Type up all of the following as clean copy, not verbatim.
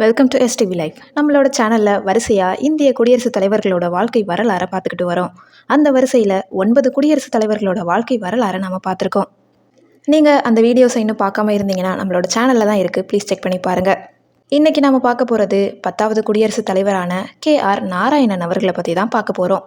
Welcome to STV life. நம்மளோட சேனலில் வரிசையாக இந்திய குடியரசுத் தலைவர்களோட வாழ்க்கை வரலாறை பார்த்துக்கிட்டு வரோம். அந்த வரிசையில் 9 குடியரசுத் தலைவர்களோட வாழ்க்கை வரலாறை நம்ம பார்த்துருக்கோம். நீங்கள் அந்த வீடியோஸை இன்னும் பார்க்காம இருந்தீங்கன்னா நம்மளோட சேனலில் தான் இருக்குது, ப்ளீஸ் செக் பண்ணி பாருங்கள். இன்றைக்கி நம்ம பார்க்க போகிறது 10வது குடியரசுத் தலைவரான KR நாராயணன் அவர்களை பற்றி தான் பார்க்க போகிறோம்.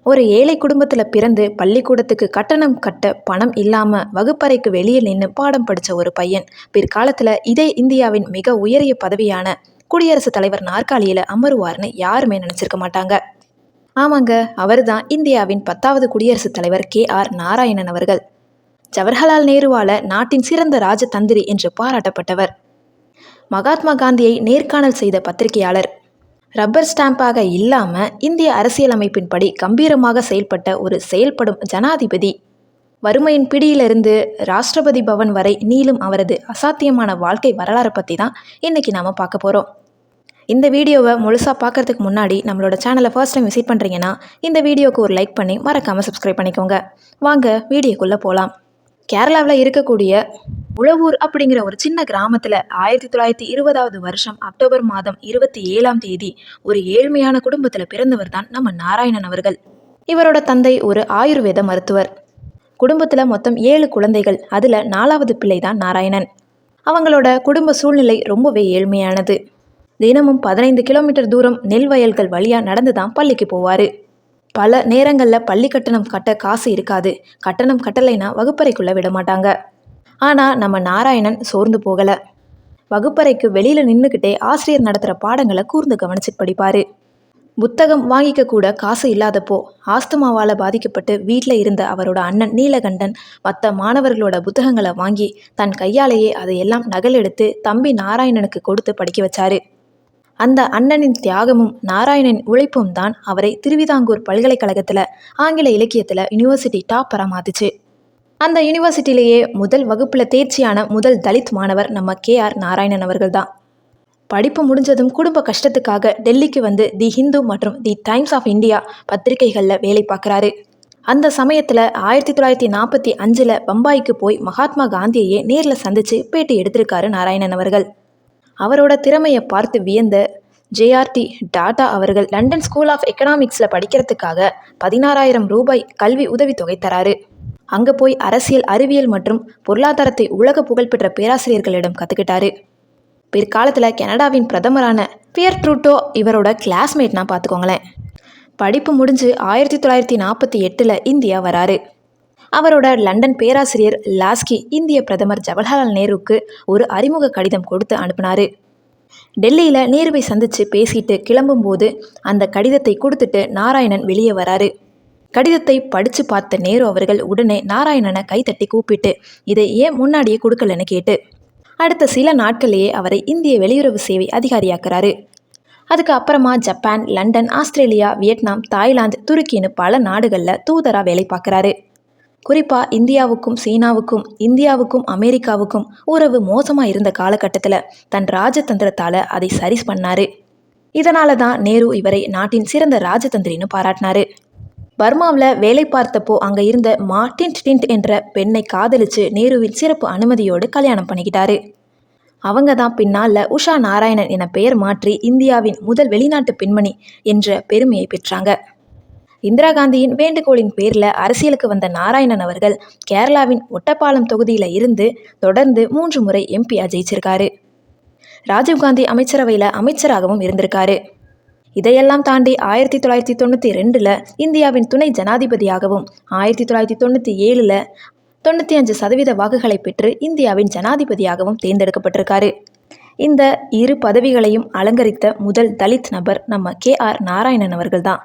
ஒரு ஏழை குடும்பத்தில் பிறந்து பள்ளிக்கூடத்துக்கு கட்டணம் கட்ட பணம் இல்லாமல் வகுப்பறைக்கு வெளியே நின்று பாடம் படித்த ஒரு பையன் பிற்காலத்தில் இதே இந்தியாவின் மிக உயரிய பதவியான குடியரசுத் தலைவர் நாற்காலியில் அமருவார்னு யாருமே நினச்சிருக்க மாட்டாங்க. ஆமாங்க, அவர் தான் இந்தியாவின் 10வது குடியரசுத் தலைவர் KR நாராயணன் அவர்கள். ஜவஹர்லால் நேருவால் நாட்டின் சிறந்த ராஜதந்திரி என்று பாராட்டப்பட்டவர். மகாத்மா காந்தியை நேர்காணல் செய்த பத்திரிகையாளர். ரப்பர் ஸ்டாம்பாக இல்லாமல் இந்திய அரசியலமைப்பின்படி கம்பீரமாக செயல்பட்ட ஒரு செயல்படும் ஜனாதிபதி. வறுமையின் பிடியிலிருந்து ராஷ்டிரபதி பவன் வரை நீளும் அவரது அசாத்தியமான வாழ்க்கை வரலாறை பற்றி தான் இன்றைக்கி நாம் பார்க்க போகிறோம். இந்த வீடியோவை முழுசாக பார்க்குறதுக்கு முன்னாடி நம்மளோட சேனலை ஃபர்ஸ்ட் டைம் விசிட் பண்ணுறீங்கன்னா இந்த வீடியோவுக்கு ஒரு லைக் பண்ணி மறக்காமல் சப்ஸ்கிரைப் பண்ணிக்கோங்க. வாங்க வீடியோக்குள்ளே போகலாம். கேரளாவில் இருக்கக்கூடிய உழவூர் அப்படிங்கிற ஒரு சின்ன கிராமத்தில் 1920வது வருஷம் அக்டோபர் மாதம் 27ஆம் தேதி ஒரு ஏழ்மையான குடும்பத்தில் பிறந்தவர் தான் நம்ம நாராயணன் அவர்கள். இவரோட தந்தை ஒரு ஆயுர்வேத மருத்துவர். குடும்பத்தில் மொத்தம் 7 குழந்தைகள், அதில் 4வது பிள்ளை தான் நாராயணன். அவங்களோட குடும்ப சூழ்நிலை ரொம்பவே ஏழ்மையானது. தினமும் 15 கிலோமீட்டர் தூரம் நெல் வயல்கள் வழியாக நடந்து தான் பள்ளிக்கு போவார். பல நேரங்களில் பள்ளி கட்டணம் கட்ட காசு இருக்காது. கட்டணம் கட்டலைன்னா வகுப்பறைக்குள்ளே விட மாட்டாங்க. ஆனால் நம்ம நாராயணன் சோர்ந்து போகலை. வகுப்பறைக்கு வெளியில் நின்றுக்கிட்டே ஆசிரியர் நடத்துகிற பாடங்களை கூர்ந்து கவனிச்சு படிப்பார். புத்தகம் வாங்கிக்க கூட காசு இல்லாதப்போ ஆஸ்துமாவால் பாதிக்கப்பட்டு வீட்டில் இருந்த அவரோட அண்ணன் நீலகண்டன் மற்ற மாணவர்களோட புத்தகங்களை வாங்கி தன் கையாலேயே அதையெல்லாம் நகலெடுத்து தம்பி நாராயணனுக்கு கொடுத்து படிக்க வச்சாரு. அந்த அண்ணனின் தியாகமும் நாராயணனின் உழைப்பும் தான் அவரை திருவிதாங்கூர் பல்கலைக்கழகத்தில் ஆங்கில இலக்கியத்தில் யூனிவர்சிட்டி டாப்பராக மாற்றுச்சு. அந்த யூனிவர்சிட்டியிலேயே முதல் வகுப்பில் தேர்ச்சியான முதல் தலித் மாணவர் நம்ம KR நாராயணன் அவர்கள் தான். படிப்பு முடிஞ்சதும் குடும்ப கஷ்டத்துக்காக டெல்லிக்கு வந்து தி ஹிந்து மற்றும் தி டைம்ஸ் ஆஃப் இந்தியா பத்திரிகைகளில் வேலை பார்க்குறாரு. அந்த சமயத்தில் 1945 பம்பாய்க்கு போய் மகாத்மா காந்தியையே நேரில் சந்தித்து பேட்டி எடுத்திருக்காரு நாராயணன் அவர்கள். அவரோட திறமையை பார்த்து வியந்த JRT டாடா அவர்கள் லண்டன் ஸ்கூல் ஆஃப் எக்கனாமிக்ஸில் படிக்கிறதுக்காக 16,000 ரூபாய் கல்வி உதவித்தொகை தராரு. அங்கே போய் அரசியல், அறிவியல் மற்றும் பொருளாதாரத்தை உலக புகழ்பெற்ற பேராசிரியர்களிடம் கற்றுக்கிட்டாரு. பிற்காலத்தில் கனடாவின் பிரதமரான பியர் ட்ரூட்டோ இவரோட கிளாஸ்மேட்னா பார்த்துக்கோங்களேன். படிப்பு முடிஞ்சு 1948 இந்தியா வராரு. அவரோட லண்டன் பேராசிரியர் லாஸ்கி இந்திய பிரதமர் ஜவஹர்லால் நேருவுக்கு ஒரு அறிமுக கடிதம் கொடுத்து அனுப்பினார். டெல்லியில் நேருவை சந்தித்து பேசிட்டு கிளம்பும்போது அந்த கடிதத்தை கொடுத்துட்டு நாராயணன் வெளியே வராரு. கடிதத்தை படித்து பார்த்த நேரு அவர்கள் உடனே நாராயணனை கைத்தட்டி கூப்பிட்டு இதை ஏன் முன்னாடியே கொடுக்கலன்னு கேட்டு அடுத்த சில நாட்கள்லேயே அவரை இந்திய வெளியுறவு சேவை அதிகாரியாக்குறாரு. அதுக்கு அப்புறமா Japan, London, Australia, Vietnam, Thailand, துருக்கின்னு பல நாடுகளில் தூதராக வேலை பார்க்குறாரு. குறிப்பாக இந்தியாவுக்கும் சீனாவுக்கும், இந்தியாவுக்கும் அமெரிக்காவுக்கும் உறவு மோசமாக இருந்த காலகட்டத்தில் தன் ராஜதந்திரத்தால் அதை சரி பண்ணார். இதனால தான் நேரு இவரை நாட்டின் சிறந்த ராஜதந்திரின்னு பாராட்டினார். பர்மாவில் வேலை பார்த்தப்போ அங்கே இருந்த மா டிண்ட் என்ற பெண்ணை காதலித்து நேருவின் சிறப்பு அனுமதியோடு கல்யாணம் பண்ணிக்கிட்டாரு. அவங்க தான் பின்னால் உஷா நாராயணன் என பெயர் மாற்றி இந்தியாவின் முதல் வெளிநாட்டு பெண்மணி என்ற பெருமையை பெற்றாங்க. இந்திரா காந்தியின் வேண்டுகோளின் பேரில் அரசியலுக்கு வந்த நாராயணன் அவர்கள் கேரளாவின் ஒட்டப்பாலம் தொகுதியில் இருந்து தொடர்ந்து 3 முறை MP ஜெயிச்சிருக்காரு. ராஜீவ்காந்தி அமைச்சரவையில் அமைச்சராகவும் இருந்திருக்காரு. இதையெல்லாம் தாண்டி 1992 இந்தியாவின் துணை ஜனாதிபதியாகவும் 1997 95% வாக்குகளை பெற்று இந்தியாவின் ஜனாதிபதியாகவும் தேர்ந்தெடுக்கப்பட்டிருக்காரு. இந்த 2 பதவிகளையும் அலங்கரித்த முதல் தலித் நபர் நம்ம KR நாராயணன் அவர்கள் தான்.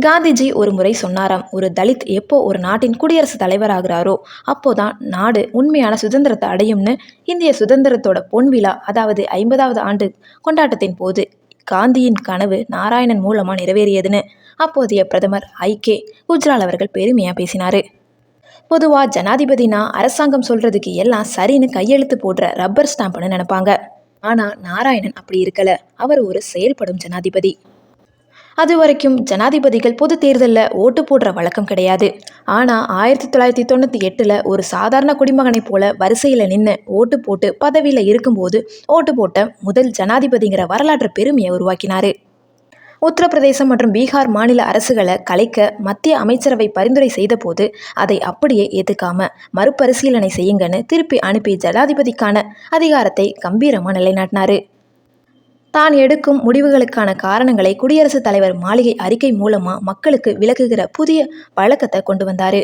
காந்திஜி ஒரு முறை சொன்னாராம், ஒரு தலித் எப்போ ஒரு நாட்டின் குடியரசுத் தலைவராகிறாரோ அப்போதான் நாடு உண்மையான சுதந்திரத்தை அடையும்னு. இந்திய சுதந்திரத்தோட பொன்விழா, அதாவது 50வது ஆண்டு கொண்டாட்டத்தின் போது காந்தியின் கனவு நாராயணன் மூலமாக நிறைவேறியதுன்னு அப்போதைய பிரதமர் IK குஜ்ரால் அவர்கள் பெருமையாக பேசினார். பொதுவாக ஜனாதிபதினா அரசாங்கம் சொல்கிறதுக்கு எல்லாம் சரின்னு கையெழுத்து போடுற ரப்பர் ஸ்டாம்ப்னு நினைப்பாங்க. ஆனால் நாராயணன் அப்படி இருக்கலை. அவர் ஒரு செயல்படும் ஜனாதிபதி. அது வரைக்கும் ஜனாதிபதிகள் பொது தேர்தலில் ஓட்டு போடுற வழக்கம் கிடையாது. ஆனால் 1998 ஒரு சாதாரண குடிமகனை போல வரிசையில் நின்று ஓட்டு போட்டு பதவியில் இருக்கும்போது ஓட்டு போட்ட முதல் ஜனாதிபதிங்கிற வரலாற்று பெருமையை உருவாக்கினார். உத்தரப்பிரதேசம் மற்றும் பீகார் மாநில அரசுகளை கலைக்க மத்திய அமைச்சரவை பரிந்துரை செய்த போது அதை அப்படியே ஏற்றுக்காம மறுபரிசீலனை செய்யுங்கன்னு திருப்பி அனுப்பி ஜனாதிபதிக்கான அதிகாரத்தை கம்பீரமாக நிலைநாட்டினார். தான் எடுக்கும் முடிவுகளுக்கான காரணங்களை குடியரசுத் தலைவர் மாளிகை அறிக்கை மூலமாக மக்களுக்கு விளக்குகிற புதிய வழக்கத்தை கொண்டு வந்தார்.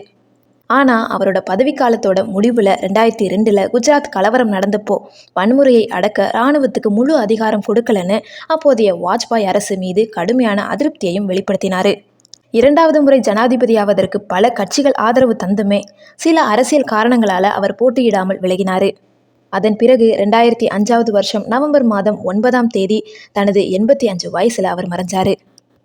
ஆனால் அவரோட பதவிக்காலத்தோட முடிவில் 2002 குஜராத் கலவரம் நடந்தப்போ வன்முறையை அடக்க இராணுவத்துக்கு முழு அதிகாரம் கொடுக்கலன்னு அப்போதைய வாஜ்பாய் அரசு மீது கடுமையான அதிருப்தியையும் வெளிப்படுத்தினார். 2வது முறை ஜனாதிபதியாவதற்கு பல கட்சிகள் ஆதரவு தந்துமே சில அரசியல் காரணங்களால் அவர் போட்டியிடாமல் விலகினார். அதன் பிறகு 2005 வருஷம் நவம்பர் மாதம் 9ஆம் தேதி தனது 85 வயசில் அவர் மறைஞ்சார்.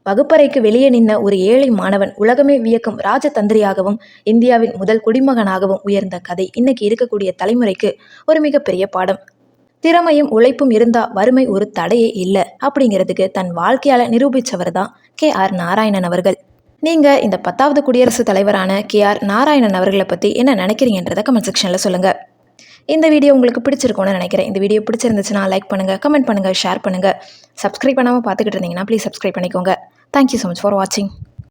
வகுப்பறைக்கு வெளியே நின்ன ஒரு ஏழை மாணவன் உலகமே வியக்கும் ராஜதந்திரியாகவும் இந்தியாவின் முதல் குடிமகனாகவும் உயர்ந்த கதை இன்னைக்கு இருக்கக்கூடிய தலைமுறைக்கு ஒரு மிகப்பெரிய பாடம். திறமையும் உழைப்பும் இருந்தா வறுமை ஒரு தடையே இல்லை அப்படிங்கிறதுக்கு தன் வாழ்க்கையால் நிரூபித்தவர் தான் KR நாராயணன் அவர்கள். நீங்கள் இந்த 10வது குடியரசுத் தலைவரான KR நாராயணன் அவர்களை பற்றி என்ன நினைக்கிறீங்கன்றதை கமெண்ட் செக்ஷனில் சொல்லுங்கள். இந்த வீடியோ உங்களுக்கு பிடிச்சிருக்கும்னு நினைக்கிறேன். இந்த வீடியோ பிடிச்சிருந்துச்சுன்னா லைக் பண்ணுங்கள், கமெண்ட் பண்ணுங்கள், ஷேர் பண்ணுங்கள். சப்ஸ்கிரைப் பண்ணாமல் பார்த்துக்கிட்டு இருந்தீங்கன்னா ப்ளீஸ் சப்ஸ்கிரைப் பண்ணிக்கோங்க. தேங்க்யூ ஸோ மச் ஃபார் வாட்சிங்.